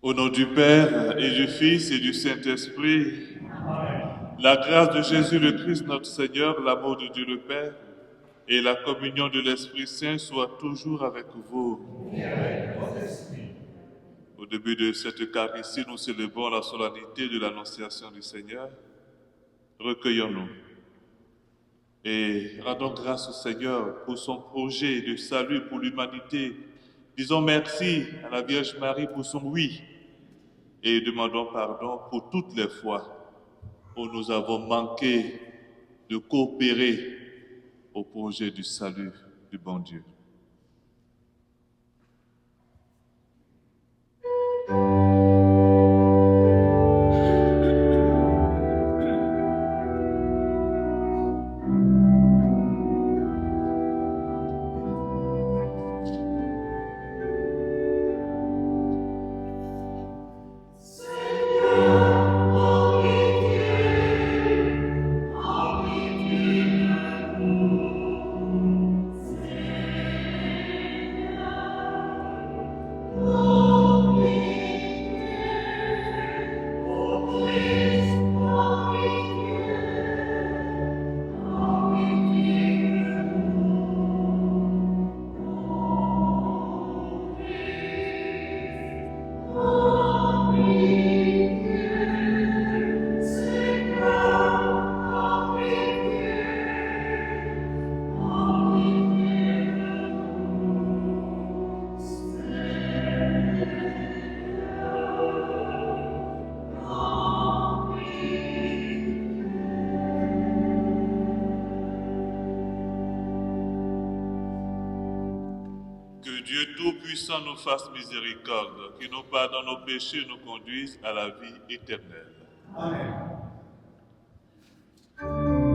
Au nom du Père et du Fils et du Saint-Esprit, la grâce de Jésus le Christ notre Seigneur, l'amour de Dieu le Père et la communion de l'Esprit Saint soient toujours avec vous. Au début de cette Eucharistie, nous célébrons la solennité de l'Annonciation du Seigneur. Recueillons-nous et rendons grâce au Seigneur pour son projet de salut pour l'humanité. Disons merci à la Vierge Marie pour son oui et demandons pardon pour toutes les fois où nous avons manqué de coopérer au projet du salut du bon Dieu. Que Dieu Tout-Puissant nous fasse miséricorde, qu'il nous pardonne nos péchés et nous conduise à la vie éternelle. Amen. Amen.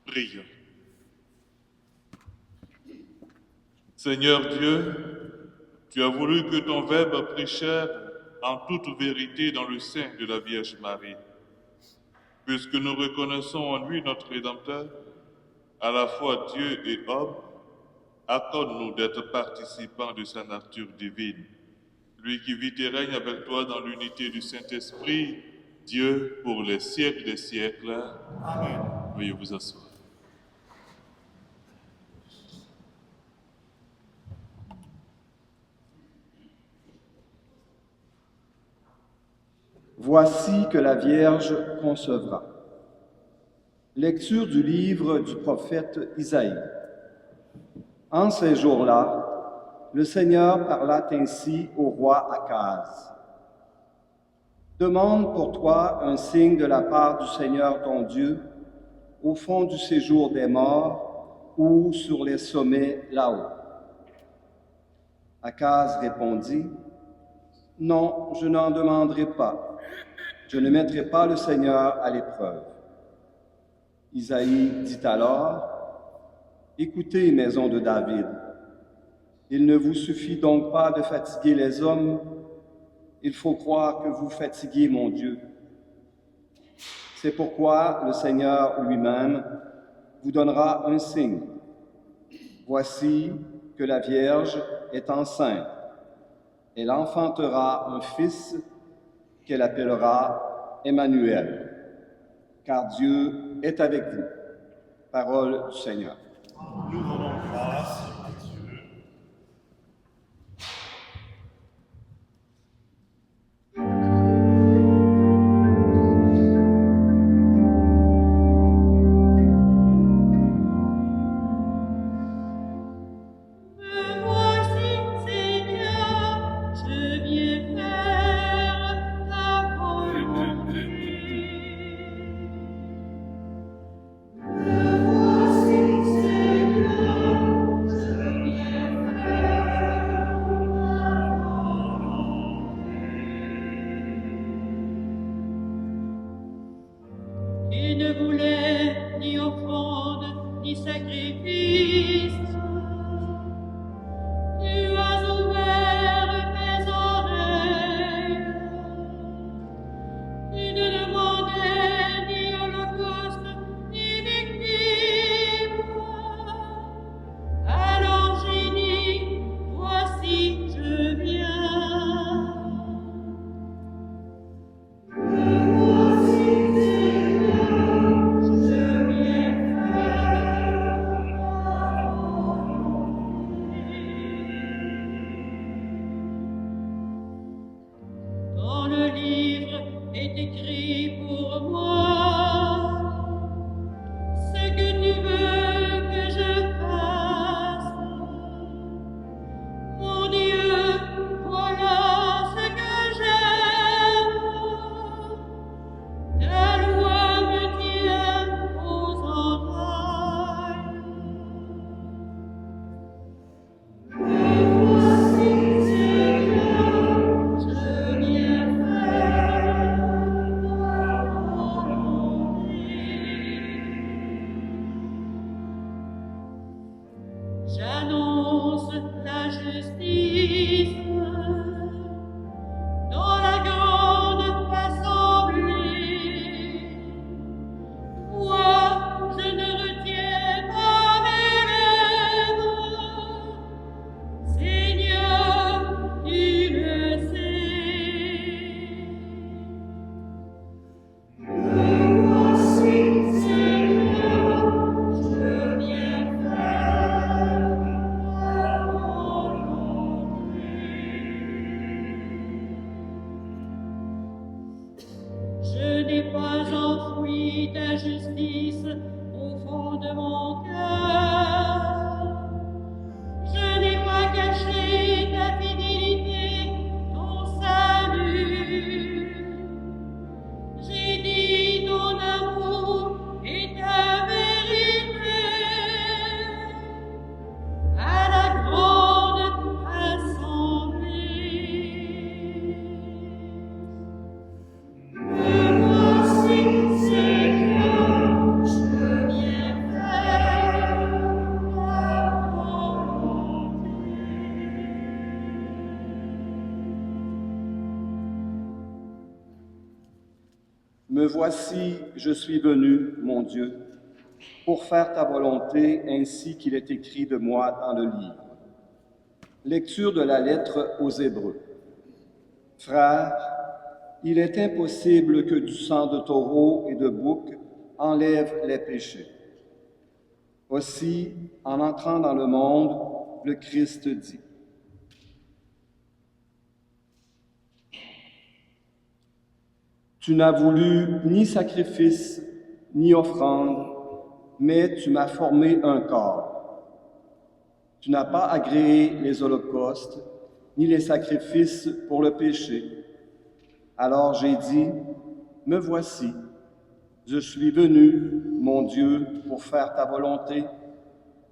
Prions. Seigneur Dieu, tu as voulu que ton Verbe prêchât en toute vérité dans le sein de la Vierge Marie. Puisque nous reconnaissons en lui notre Rédempteur, à la fois Dieu et homme, accorde-nous d'être participants de sa nature divine. Lui qui vit et règne avec toi dans l'unité du Saint-Esprit, Dieu pour les siècles des siècles. Amen. Veuillez vous asseoir. Voici que la Vierge concevra. Lecture du livre du prophète Isaïe. En ces jours-là, le Seigneur parla ainsi au roi Akaz. Demande pour toi un signe de la part du Seigneur ton Dieu, au fond du séjour des morts ou sur les sommets là-haut. Akaz répondit, « Non, je n'en demanderai pas. Je ne mettrai pas le Seigneur à l'épreuve. » Isaïe dit alors, « Écoutez, maison de David, il ne vous suffit donc pas de fatiguer les hommes, il faut croire que vous fatiguez mon Dieu. C'est pourquoi le Seigneur lui-même vous donnera un signe. Voici que la Vierge est enceinte. Elle enfantera un fils qu'elle appellera Emmanuel, car Dieu est avec vous. Parole du Seigneur. Nous rendons grâce à Dieu. Tu ne voulais ni offrande, ni sacrifice. Tu as ouvert mes oreilles. Tu ne demandais ni holocauste, ni victime. Alors j'ai dit, voici, je viens. justice. Dans la grande assemblée, moi, je ne retiens pas mes lèvres. Seigneur, tu le sais. Me voici, Seigneur, je viens faire ta volonté. Je n'ai pas enfoui ta justice au fond de mon cœur. Je n'ai pas caché ta fidélité, ton salut. J'ai dit ton amour et ta vérité à la grande assemblée. Me voici, Seigneur, je viens faire ta volonté. Me voici, je suis venu, mon Dieu, pour faire ta volonté ainsi qu'il est écrit de moi dans le livre. Lecture de la lettre aux Hébreux. Frères, il est impossible que du sang de taureau et de bouc enlève les péchés. Aussi, en entrant dans le monde, le Christ dit: Tu n'as voulu ni sacrifice, ni offrande, mais tu m'as formé un corps. Tu n'as pas agréé les holocaustes, ni les sacrifices pour le péché. Alors j'ai dit, me voici, je suis venu, mon Dieu, pour faire ta volonté,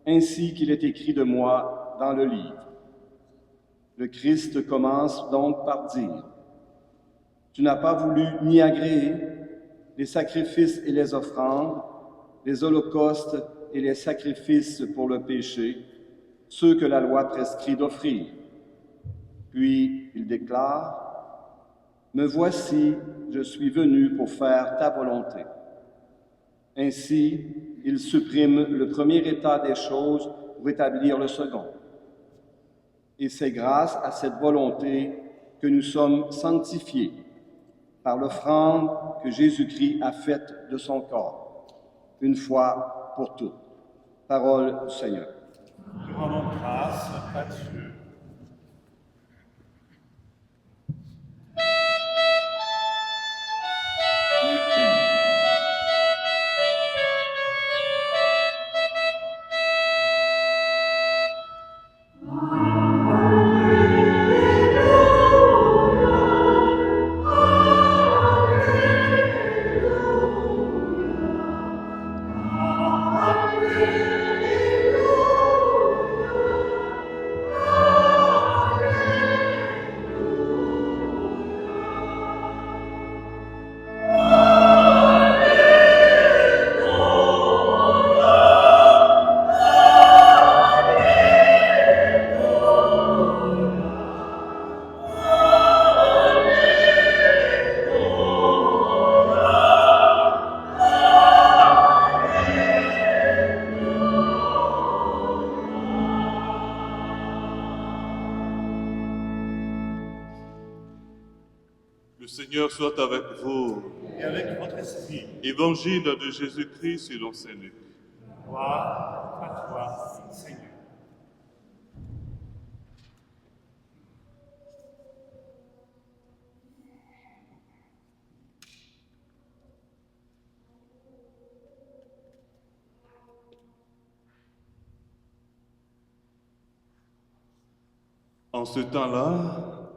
ainsi qu'il est écrit de moi dans le livre. Le Christ commence donc par dire: Tu n'as pas voulu ni agréer les sacrifices et les offrandes, les holocaustes et les sacrifices pour le péché, ceux que la loi prescrit d'offrir. Puis il déclare: Me voici, je suis venu pour faire ta volonté. Ainsi, il supprime le premier état des choses pour établir le second. Et c'est grâce à cette volonté que nous sommes sanctifiés par l'offrande que Jésus-Christ a faite de son corps, une fois pour toutes. Parole du Seigneur. Nous rendons grâce à Dieu. Le Seigneur soit avec vous. Et avec votre esprit, Évangile de Jésus-Christ selon saint Luc. gloire à toi, Seigneur. En ce temps-là,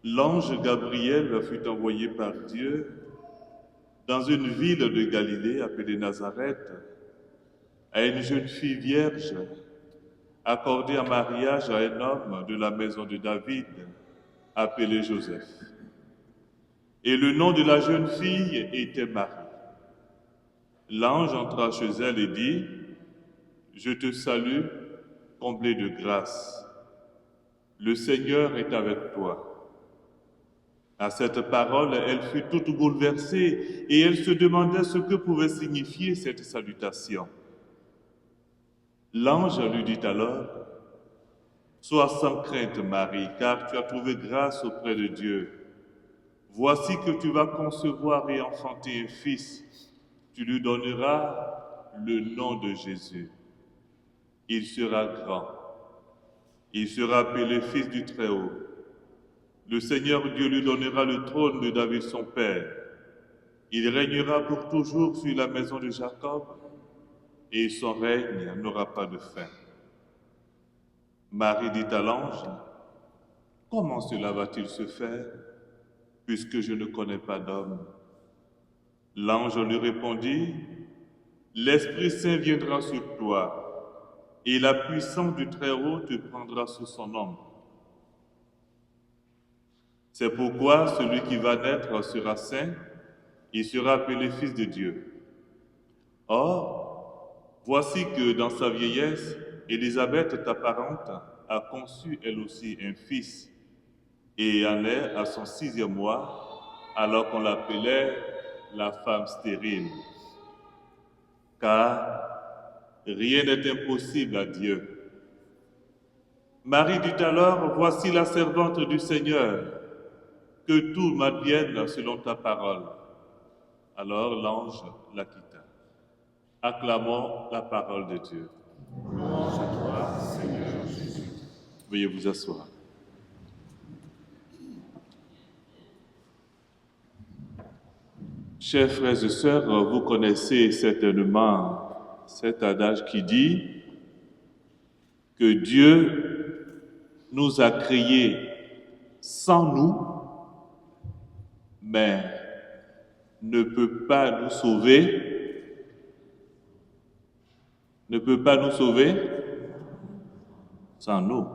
l'ange Gabriel fut envoyé par Dieu dans une ville de Galilée appelée Nazareth à une jeune fille vierge accordée en mariage à un homme de la maison de David appelé Joseph. Et le nom de la jeune fille était Marie. L'ange entra chez elle et dit: Je te salue, comblée de grâce. Le Seigneur est avec toi. À cette parole, elle fut toute bouleversée et elle se demandait ce que pouvait signifier cette salutation. L'ange lui dit alors, « Sois sans crainte, Marie, car tu as trouvé grâce auprès de Dieu. Voici que tu vas concevoir et enfanter un fils. Tu lui donneras le nom de Jésus. Il sera grand. Il sera appelé Fils du Très-Haut. Le Seigneur Dieu lui donnera le trône de David son père. Il régnera pour toujours sur la maison de Jacob et son règne n'aura pas de fin. » Marie dit à l'ange, « Comment cela va-t-il se faire, puisque je ne connais pas d'homme ?» L'ange lui répondit, « L'Esprit Saint viendra sur toi, et la puissance du Très-Haut te prendra sous son ombre. C'est pourquoi celui qui va naître sera saint, il sera appelé Fils de Dieu. Or, voici que dans sa vieillesse, Élisabeth, ta parente, a conçu elle aussi un fils, et en est à son 6e mois, alors qu'on l'appelait la femme stérile. Car rien n'est impossible à Dieu. Marie dit alors, « Voici la servante du Seigneur, que tout m'advienne selon ta parole. » Alors l'ange la quitta. Acclamons la parole de Dieu. Louange à toi, Seigneur Jésus. Veuillez vous asseoir. Chers frères et sœurs, vous connaissez certainement cet adage qui dit que Dieu nous a créés sans nous, mais ne peut pas nous sauver sans nous.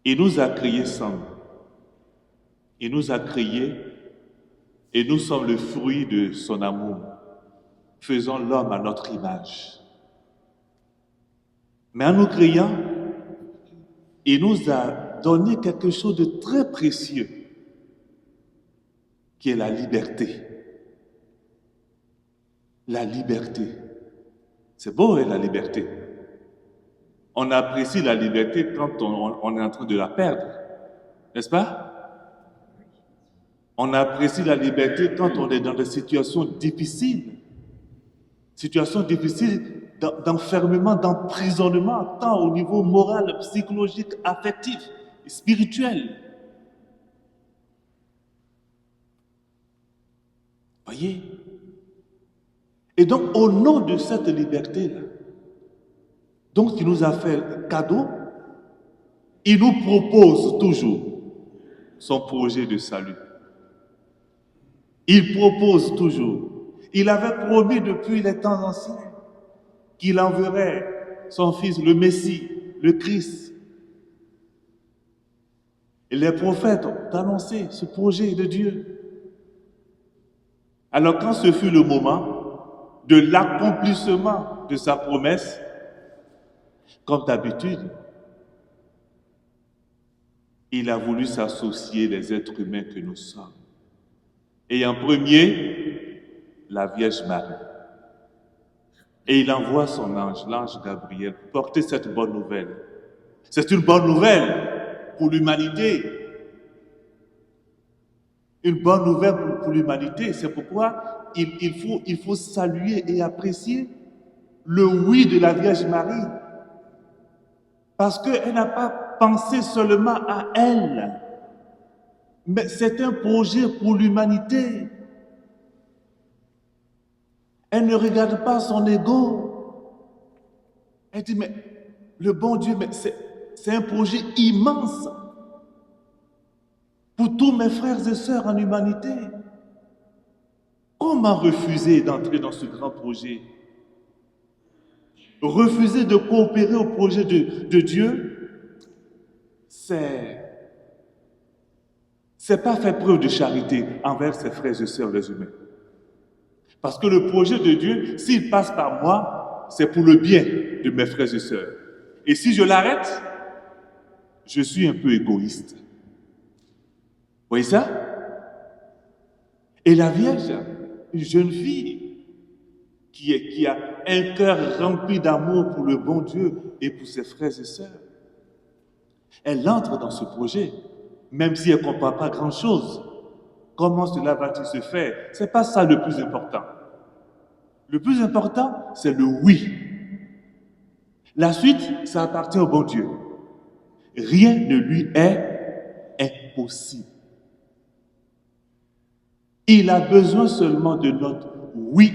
Il nous a créés sans nous. Il nous a créés et nous sommes le fruit de son amour. Faisons l'homme à notre image. Mais en nous créant, il nous a donné quelque chose de très précieux, qui est la liberté. La liberté. C'est beau, hein, la liberté. On apprécie la liberté quand on est en train de la perdre, n'est-ce pas? On apprécie la liberté quand on est dans des situations difficiles d'enfermement, d'emprisonnement, tant au niveau moral, psychologique, affectif, spirituel. Voyez? Et donc, au nom de cette liberté-là, donc il nous a fait cadeau, il nous propose toujours son projet de salut. Il propose toujours. Il avait promis depuis les temps anciens qu'il enverrait son Fils, le Messie, le Christ. Et les prophètes ont annoncé ce projet de Dieu. Alors quand ce fut le moment de l'accomplissement de sa promesse, comme d'habitude, il a voulu s'associer les êtres humains que nous sommes. Et en premier, la Vierge Marie. Et il envoie son ange, l'ange Gabriel, porter cette bonne nouvelle. C'est une bonne nouvelle pour l'humanité. Une bonne nouvelle pour l'humanité. C'est pourquoi il faut saluer et apprécier le oui de la Vierge Marie. Parce qu'elle n'a pas pensé seulement à elle, mais c'est un projet pour l'humanité. Elle ne regarde pas son ego. Elle dit, mais le bon Dieu, mais c'est un projet immense pour tous mes frères et sœurs en humanité. Comment refuser d'entrer dans ce grand projet? Refuser de coopérer au projet de Dieu, c'est pas faire preuve de charité envers ses frères et sœurs les humains. Parce que le projet de Dieu, s'il passe par moi, c'est pour le bien de mes frères et sœurs. Et si je l'arrête, je suis un peu égoïste. Vous voyez ça? Et la Vierge, une jeune fille qui a un cœur rempli d'amour pour le bon Dieu et pour ses frères et sœurs, elle entre dans ce projet, même si elle ne comprend pas grand-chose. Comment cela va-t-il se faire? Ce n'est pas ça le plus important. Le plus important, c'est le oui. La suite, ça appartient au bon Dieu. Rien ne lui est impossible. Il a besoin seulement de notre oui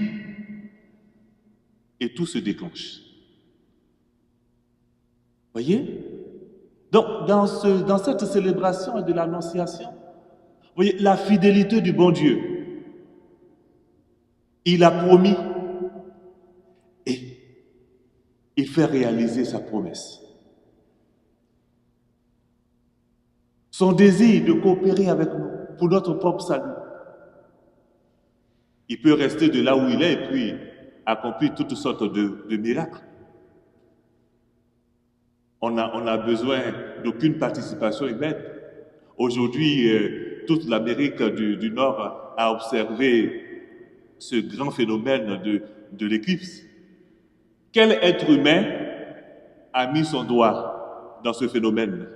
et tout se déclenche. Voyez? Donc, dans cette célébration de l'Annonciation, vous voyez la fidélité du bon Dieu. Il a promis et il fait réaliser sa promesse. Son désir de coopérer avec nous pour notre propre salut. Il peut rester de là où il est et puis accomplir toutes sortes de miracles. On n'a besoin d'aucune participation humaine. Aujourd'hui, toute l'Amérique du Nord a observé ce grand phénomène de l'éclipse. Quel être humain a mis son doigt dans ce phénomène?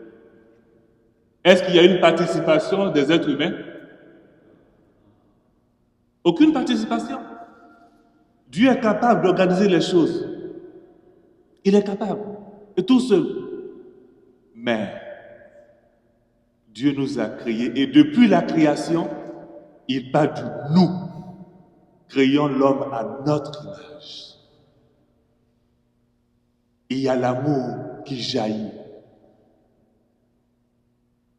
Est-ce qu'il y a une participation des êtres humains? Aucune participation. Dieu est capable d'organiser les choses. Il est capable. Et tout seul. Mais Dieu nous a créés et depuis la création, il parle de nous. Créons l'homme à notre image. Il y a l'amour qui jaillit.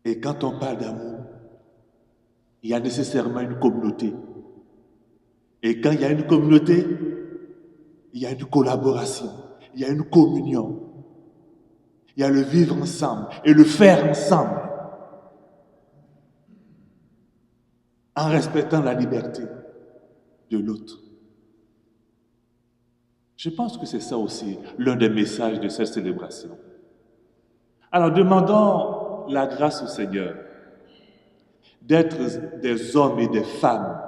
Et quand on parle d'amour, il y a nécessairement une communauté. Et quand il y a une communauté, il y a une collaboration, il y a une communion. Il y a le vivre ensemble et le faire ensemble. En respectant la liberté de l'autre. Je pense que c'est ça aussi l'un des messages de cette célébration. Alors demandons la grâce au Seigneur d'être des hommes et des femmes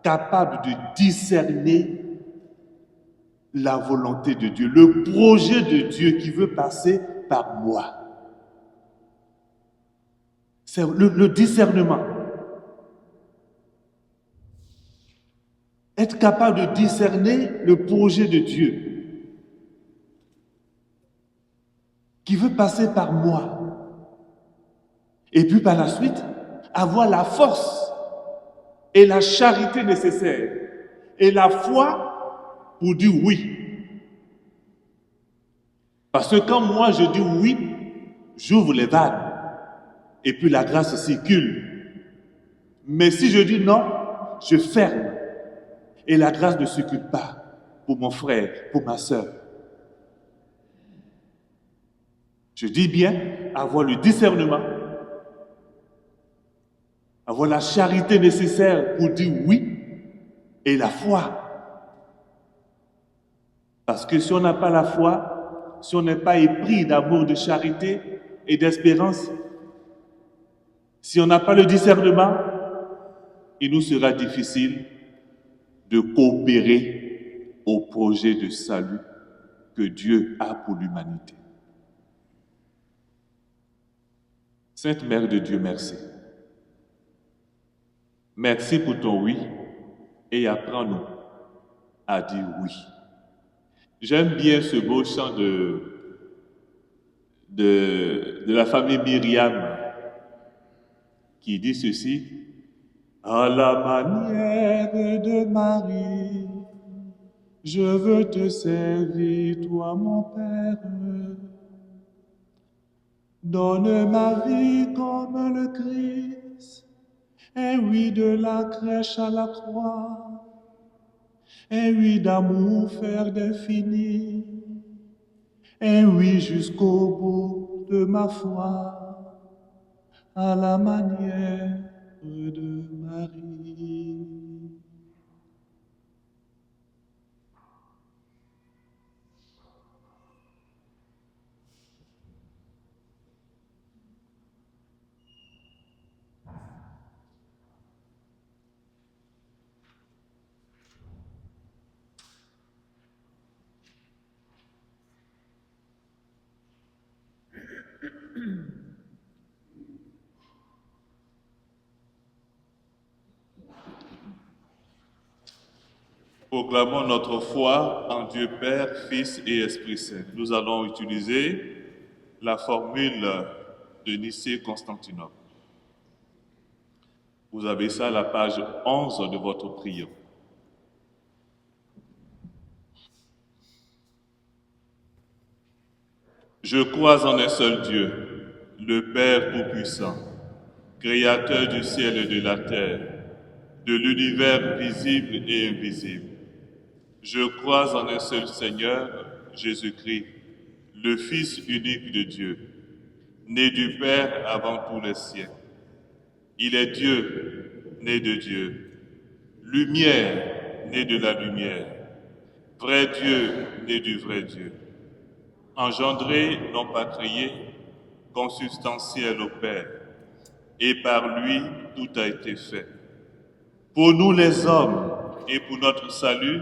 capables de discerner la volonté de Dieu, le projet de Dieu qui veut passer par moi. C'est le discernement. Être capable de discerner le projet de Dieu qui veut passer par moi. Et puis par la suite, avoir la force et la charité nécessaires et la foi pour dire oui. Parce que quand moi je dis oui, j'ouvre les vannes et puis la grâce circule. Mais si je dis non, je ferme et la grâce ne circule pas pour mon frère, pour ma sœur. Je dis bien avoir le discernement, avoir la charité nécessaire pour dire oui et la foi. Parce que si on n'a pas la foi, si on n'est pas épris d'amour, de charité et d'espérance, si on n'a pas le discernement, il nous sera difficile de coopérer au projet de salut que Dieu a pour l'humanité. Sainte Mère de Dieu, merci. Merci pour ton oui et apprends-nous à dire oui. J'aime bien ce beau chant de la famille Myriam qui dit ceci. À la manière de Marie, je veux te servir, toi mon Père. Donne ma vie comme le Christ, et oui de la crèche à la croix, et oui d'amour faire d'infini, et oui jusqu'au bout de ma foi, à la manière de Marie. proclamons notre foi en Dieu Père, Fils et Esprit Saint. Nous allons utiliser la formule de Nicée-Constantinople. Vous avez ça à la page 11 de votre prière. Je crois en un seul Dieu, le Père Tout-Puissant, Créateur du ciel et de la terre, de l'univers visible et invisible. Je crois en un seul Seigneur, Jésus-Christ, le Fils unique de Dieu, né du Père avant tous les siècles. Il est Dieu, né de Dieu, lumière, né de la lumière, vrai Dieu, né du vrai Dieu, engendré, non pas créé, consubstantiel au Père, et par lui tout a été fait. Pour nous les hommes et pour notre salut,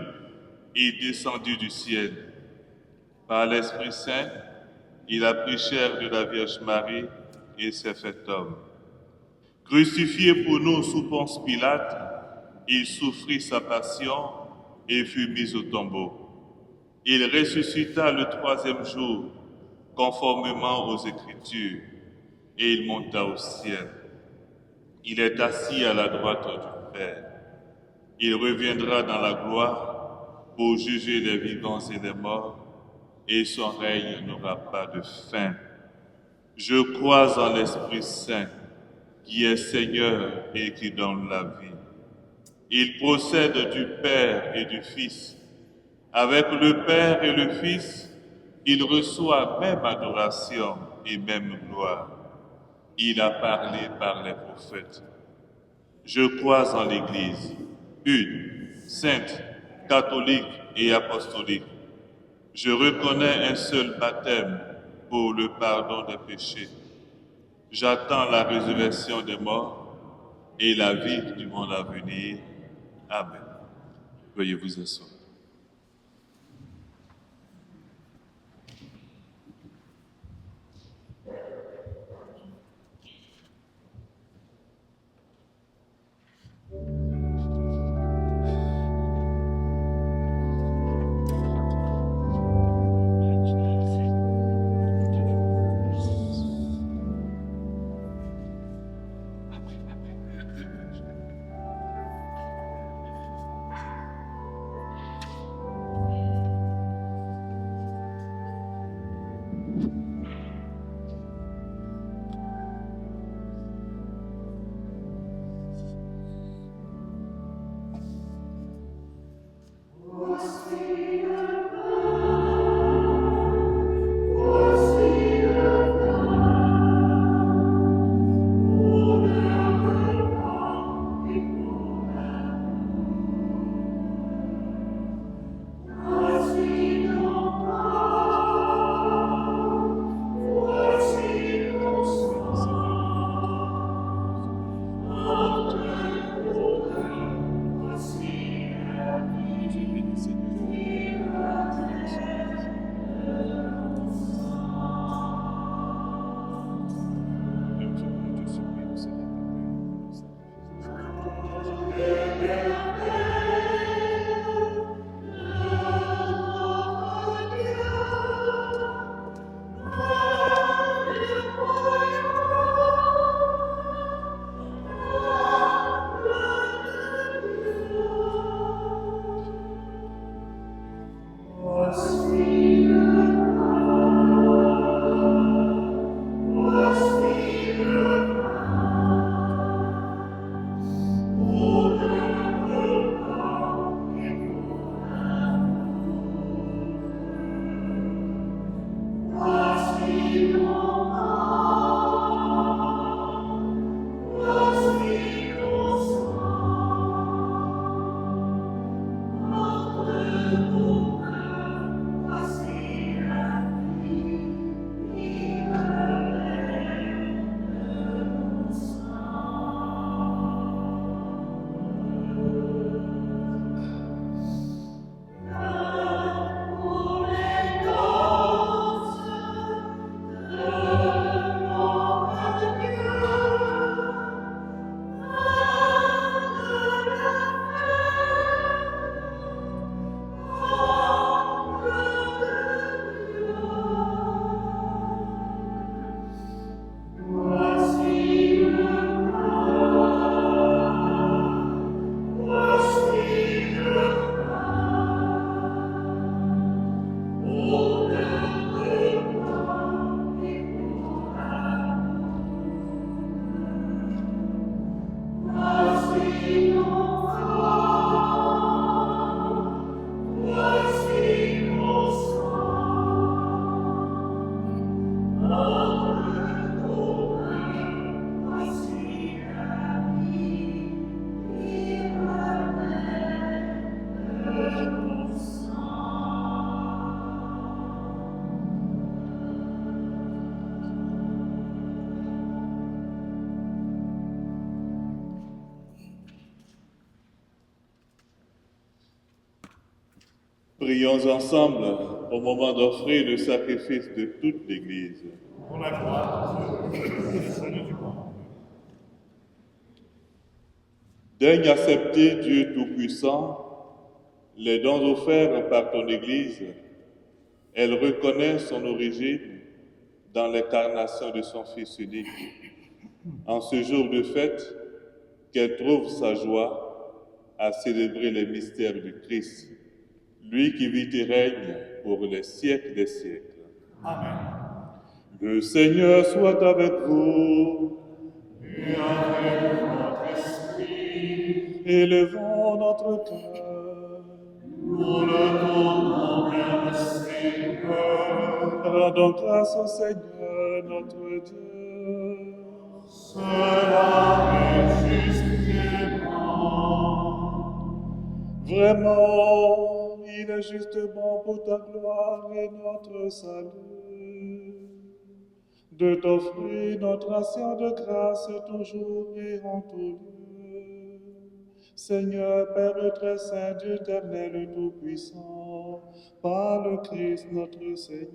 il est descendu du ciel. Par l'Esprit Saint, il a pris chair de la Vierge Marie et s'est fait homme. Crucifié pour nous sous Ponce Pilate, il souffrit sa passion et fut mis au tombeau. Il ressuscita le troisième jour, conformément aux Écritures, et il monta au ciel. Il est assis à la droite du Père. Il reviendra dans la gloire pour juger les vivants et les morts, et son règne n'aura pas de fin. Je crois en l'Esprit Saint, qui est Seigneur et qui donne la vie. Il procède du Père et du Fils. Avec le Père et le Fils, il reçoit même adoration et même gloire. Il a parlé par les prophètes. Je crois en l'Église, une, sainte, catholique et apostolique. Je reconnais un seul baptême pour le pardon des péchés. J'attends la résurrection des morts et la vie du monde à venir. Amen. Veuillez vous asseoir. Prions ensemble au moment d'offrir le sacrifice de toute l'Église. Pour la gloire de Dieu et le salut du monde. Daigne accepter, Dieu Tout-Puissant, les dons offerts par ton Église. Elle reconnaît son origine dans l'incarnation de son Fils unique. En ce jour de fête, qu'elle trouve sa joie à célébrer les mystères du Christ, lui qui vit et règne pour les siècles des siècles. Amen. Le Seigneur soit avec vous. Et avec votre esprit, Élevons notre cœur. nous le tournons vers le Seigneur. Rendons grâce au Seigneur notre Dieu. Cela est juste et bon. Vraiment, il est justement pour ta gloire et notre salut de t'offrir notre action de grâce toujours et en tout lieu. Seigneur, Père très saint, Dieu éternel tout-puissant, par le Christ notre Seigneur.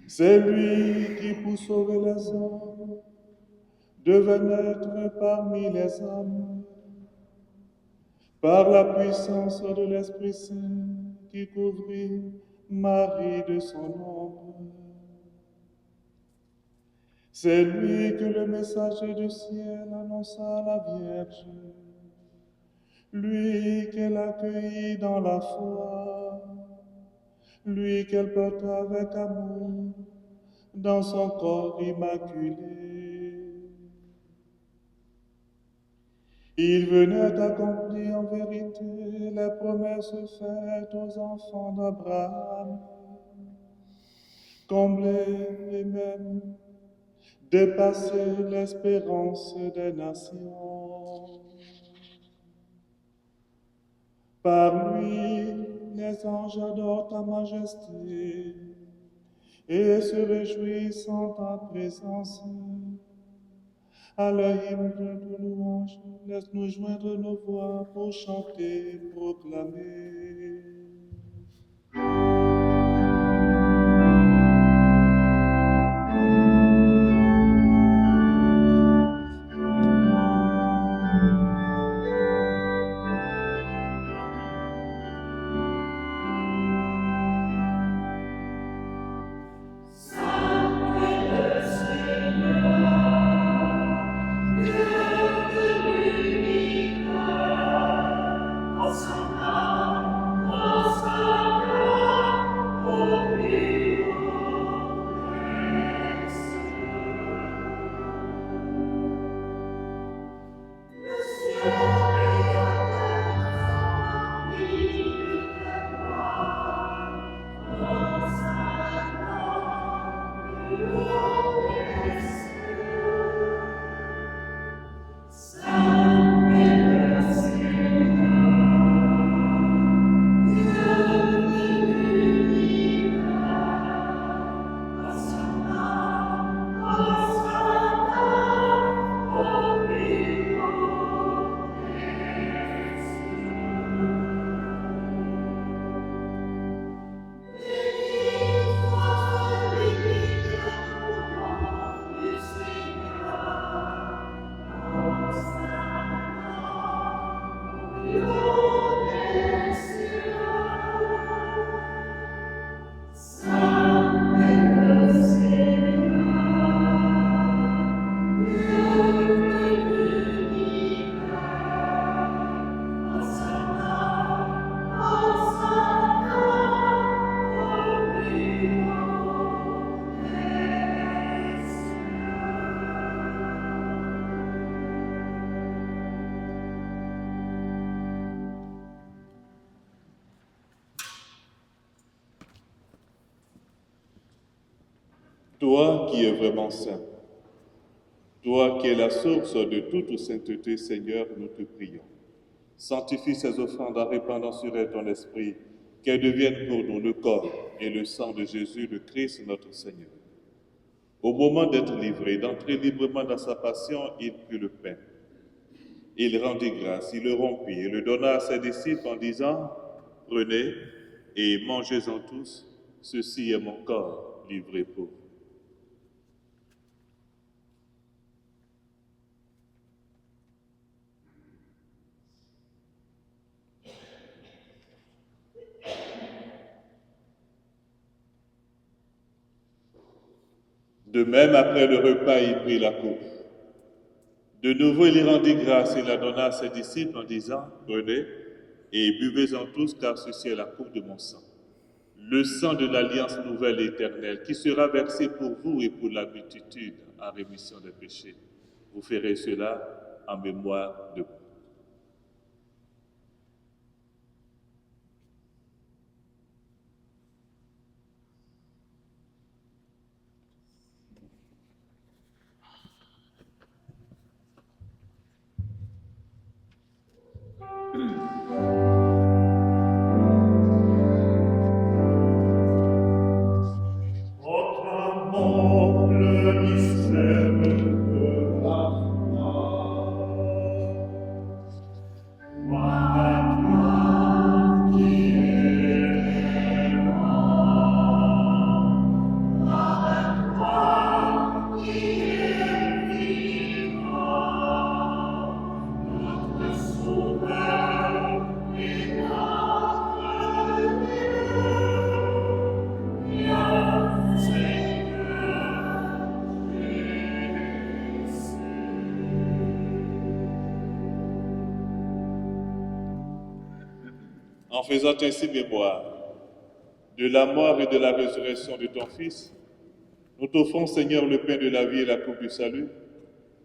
C'est lui qui, pour sauver les hommes, devait naître parmi les hommes, par la puissance de l'Esprit Saint qui couvrit Marie de son ombre. C'est lui que le messager du ciel annonça à la Vierge, lui qu'elle accueillit dans la foi, lui qu'elle porta avec amour dans son corps immaculé. Il venait accomplir en vérité les promesses faites aux enfants d'Abraham, combler et même dépasser l'espérance des nations. Par lui, les anges adorent ta majesté et se réjouissent en ta présence. À leur hymne de louange, laisse-nous joindre nos voix pour chanter, proclamer. Toi qui es vraiment saint, toi qui es la source de toute sainteté, Seigneur, nous te prions. Sanctifie ces offrandes en répandant sur elles ton esprit, qu'elles deviennent pour nous le corps et le sang de Jésus, le Christ, notre Seigneur. Au moment d'être livré, d'entrer librement dans sa passion, il prit le pain. Il rendit grâce, il le rompit et le donna à ses disciples en disant, « Prenez et mangez-en tous, ceci est mon corps livré pour vous. » De même, après le repas, il prit la coupe. De nouveau, il rendit grâce et la donna à ses disciples en disant, « Prenez et buvez-en tous, car ceci est la coupe de mon sang, le sang de l'alliance nouvelle et éternelle, qui sera versé pour vous et pour la multitude en rémission des péchés. Vous ferez cela en mémoire de moi. » Proclamons le mystère de la foi. Gloire à toi qui es mort. Gloire à toi qui es vivant. Notre Sauveur et notre Dieu. Viens, Seigneur Jésus. En faisant ainsi mémoire de la mort et de la résurrection de ton Fils, nous t'offrons, Seigneur, le pain de la vie et la coupe du salut,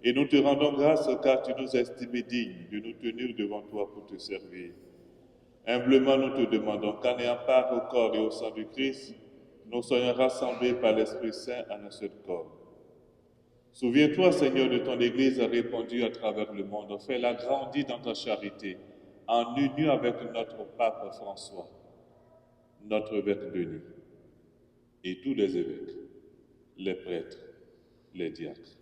et nous te rendons grâce car tu nous as estimés dignes de nous tenir devant toi pour te servir. Humblement, nous te demandons qu'en ayant part au corps et au sang du Christ, nous soyons rassemblés par l'Esprit Saint en un seul corps. Souviens-toi, Seigneur, de ton Église répandue à travers le monde. Fais-la grandir dans ta charité, en union avec notre pape François, notre évêque Denis, et tous les évêques, les prêtres, les diacres.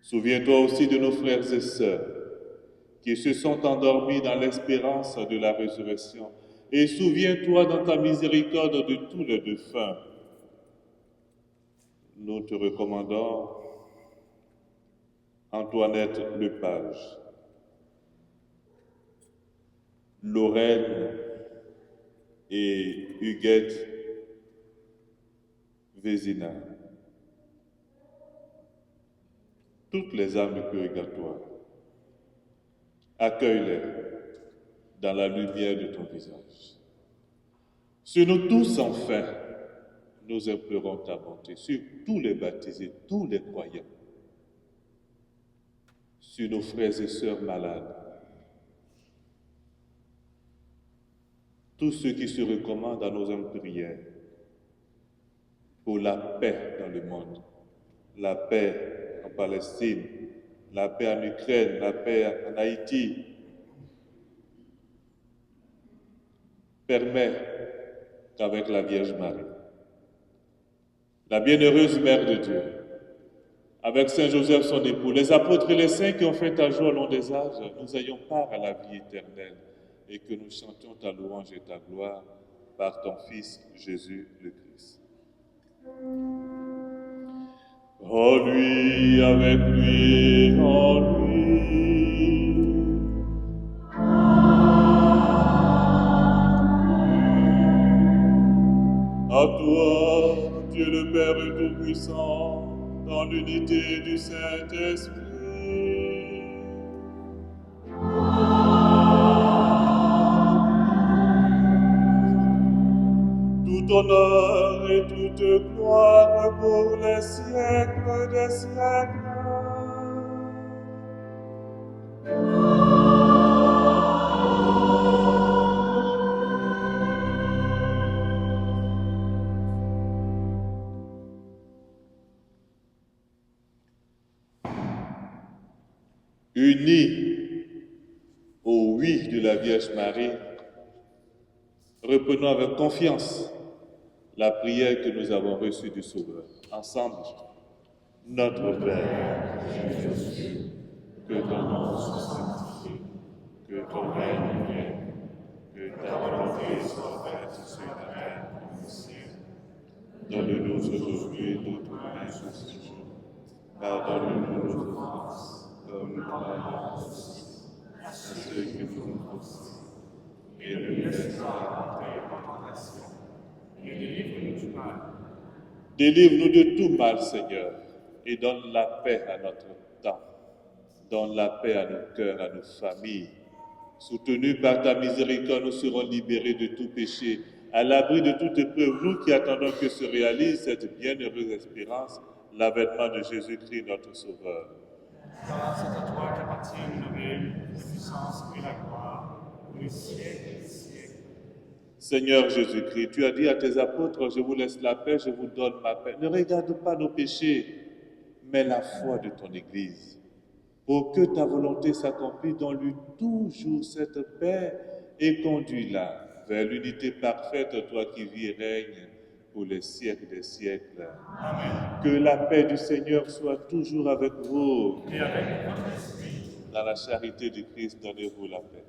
Souviens-toi aussi de nos frères et sœurs qui se sont endormis dans l'espérance de la résurrection. Et souviens-toi dans ta miséricorde de tous les défunts. Nous te recommandons Antoinette Lepage, Lorraine et Huguette Vézina, toutes les âmes du purgatoire. Accueille-les dans la lumière de ton visage. Sur nous tous, enfin, nous implorons ta bonté, sur tous les baptisés, tous les croyants, sur nos frères et sœurs malades, tous ceux qui se recommandent à nos âmes prières pour la paix dans le monde, la paix en Palestine, la paix en Ukraine, la paix en Haïti. Permets qu'avec la Vierge Marie, la bienheureuse Mère de Dieu, avec Saint Joseph son époux, les apôtres et les saints qui ont fait ta joie au long des âges, nous ayons part à la vie éternelle et que nous chantions ta louange et ta gloire par ton Fils Jésus le Christ. En lui, avec lui, en lui. À toi, Dieu le Père Tout-Puissant, dans l'unité du Saint-Esprit. Tout honneur et toute gloire pour les siècles des siècles. Unis au oui de la Vierge Marie, reprenons avec confiance la prière que nous avons reçue du Sauveur. Ensemble, notre Père, Que ton nom soit sanctifié, que ton règne vienne, que ta volonté soit faite sur la terre comme au ciel. Donne-nous aujourd'hui notre pain de ce jour. Pardonne-nous nos offenses, comme nous pardonnons aussi à ceux qui nous ont offensés. Et ne nous laisse pas entrer en tentation, mais délivre-nous du mal. Délivre-nous de tout mal, Seigneur, et donne la paix à notre temps. Donne la paix à nos cœurs, à nos familles. Soutenus par ta miséricorde, nous serons libérés de tout péché, à l'abri de toute épreuve, nous qui attendons que se réalise cette bienheureuse espérance, l'avènement de Jésus-Christ, notre Sauveur. Car c'est à toi qu'appartiennent le règne, la puissance et la gloire, pour les siècles des siècles. Seigneur Jésus-Christ, tu as dit à tes apôtres, je vous laisse la paix, je vous donne ma paix. Ne regarde pas nos péchés, mais la foi de ton Église. Pour que ta volonté s'accomplisse, donne-lui toujours cette paix et conduis-la vers l'unité parfaite, toi qui vis et règnes pour les siècles des siècles. Amen. Que la paix du Seigneur soit toujours avec vous. Et avec votre esprit. Dans la charité du Christ, donnez-vous la paix.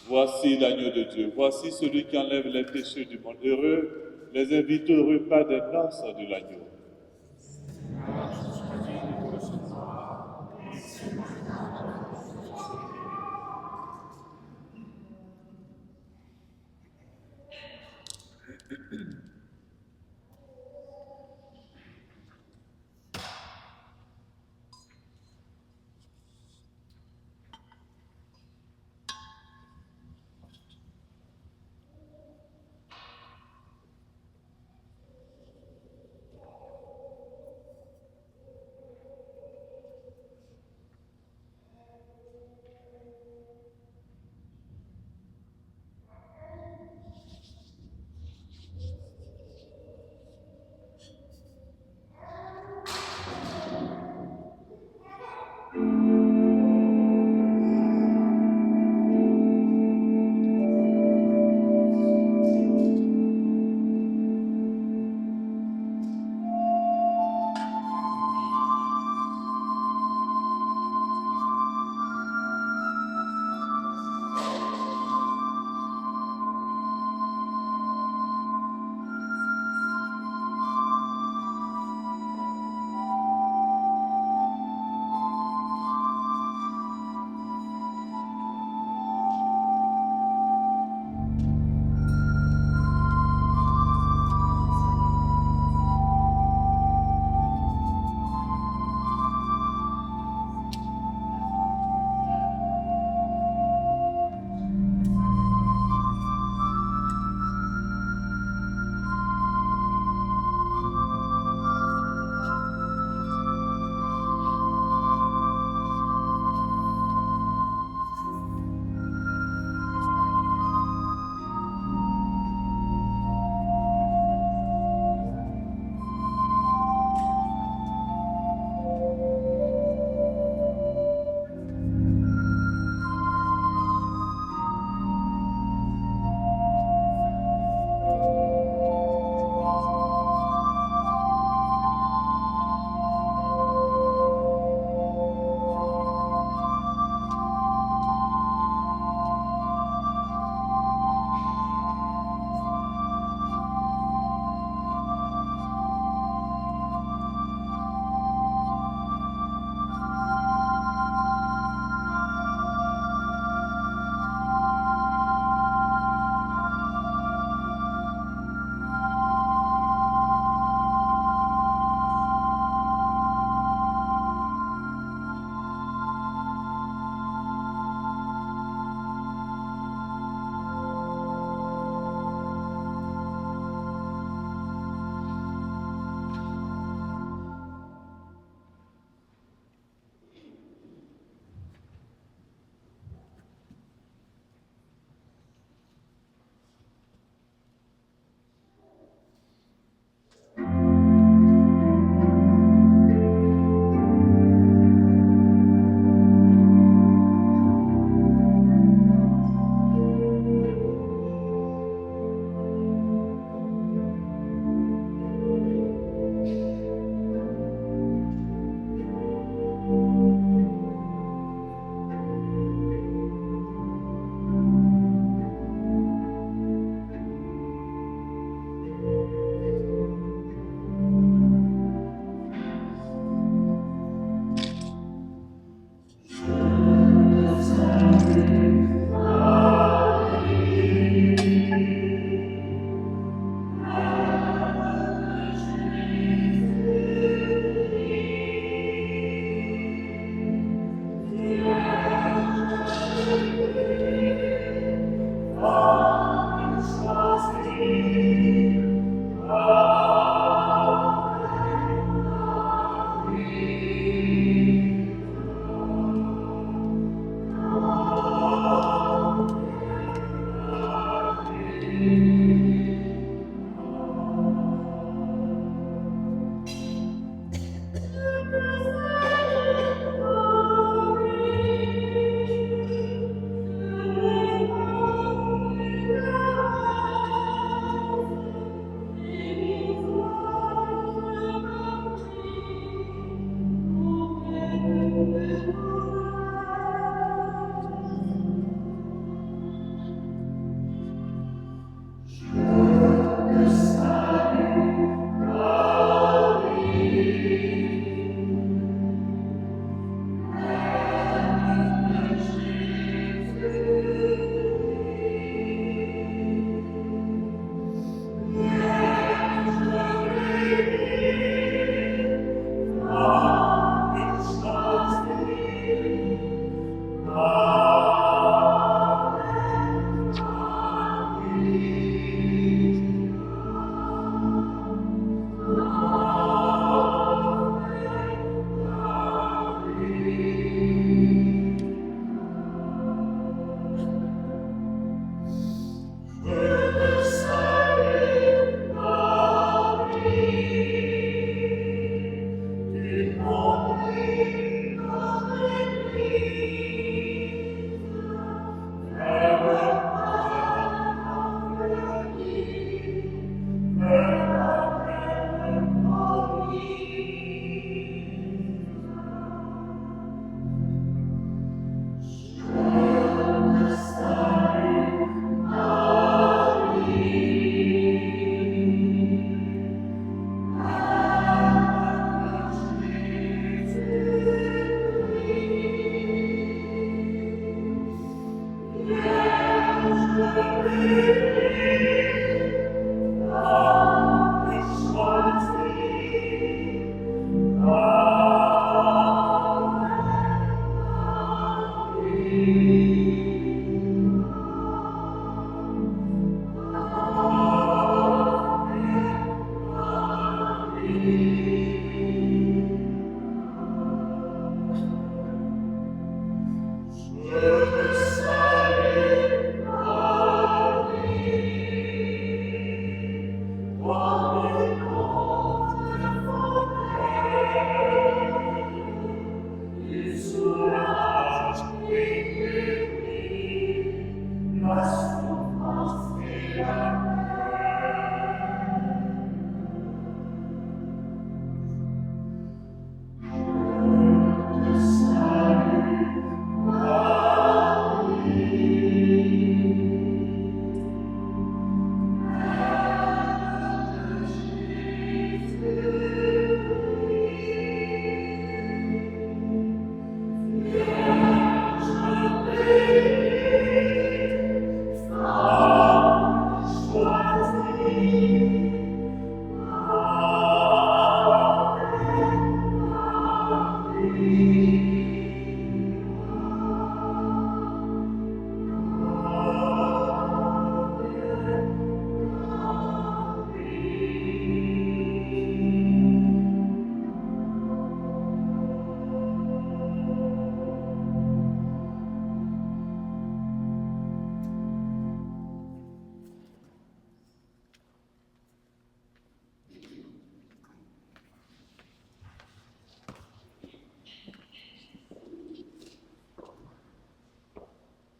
Voici l'agneau de Dieu, voici celui qui enlève les péchés du monde. Heureux les invités au repas des noces de l'agneau.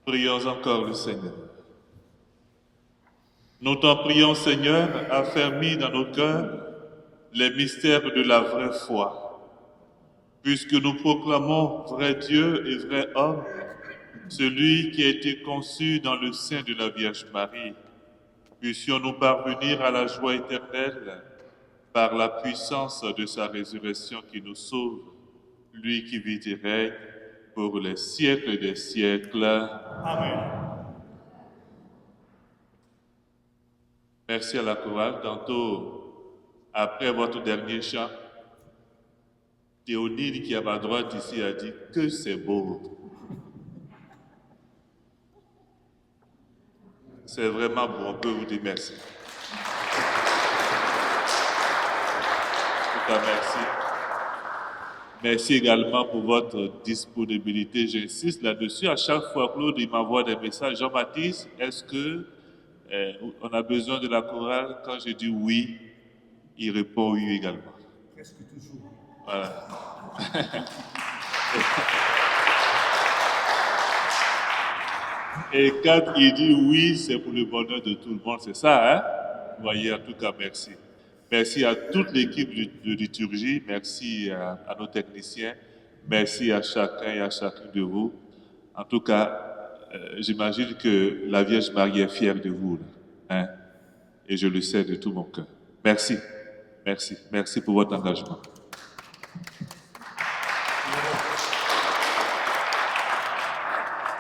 Prions encore le Seigneur. Nous t'en prions, Seigneur, affermis dans nos cœurs les mystères de la vraie foi. Puisque nous proclamons vrai Dieu et vrai homme, celui qui a été conçu dans le sein de la Vierge Marie, puissions-nous parvenir à la joie éternelle par la puissance de sa résurrection qui nous sauve, lui qui vit et règne pour les siècles des siècles. Amen. Merci à la chorale. Tantôt, après votre dernier chant, Théodile qui est à ma droite ici a dit que c'est beau. C'est vraiment beau, on peut vous dire merci. En tout cas, merci. Merci également pour votre disponibilité. J'insiste là-dessus. À chaque fois, Claude, il m'envoie des messages. Jean-Baptiste, est-ce que on a besoin de la chorale? Quand je dis oui, il répond oui également. Presque toujours. Voilà. Et quand il dit oui, c'est pour le bonheur de tout le monde, c'est ça, hein? Vous voyez, en tout cas, merci. Merci à toute l'équipe de liturgie, merci à nos techniciens, merci à chacun et à chacune de vous. En tout cas, j'imagine que la Vierge Marie est fière de vous, là, hein? Et je le sais de tout mon cœur. Merci, merci, merci pour votre engagement.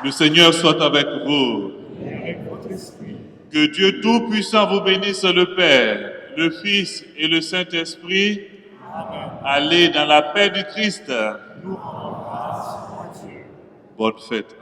Le Seigneur soit avec vous. Et avec votre esprit. Que Dieu Tout-Puissant vous bénisse, le Père, le Fils et le Saint-Esprit. Amen. Allez dans la paix du Christ. Nous rendons grâce à Dieu. Bonne fête.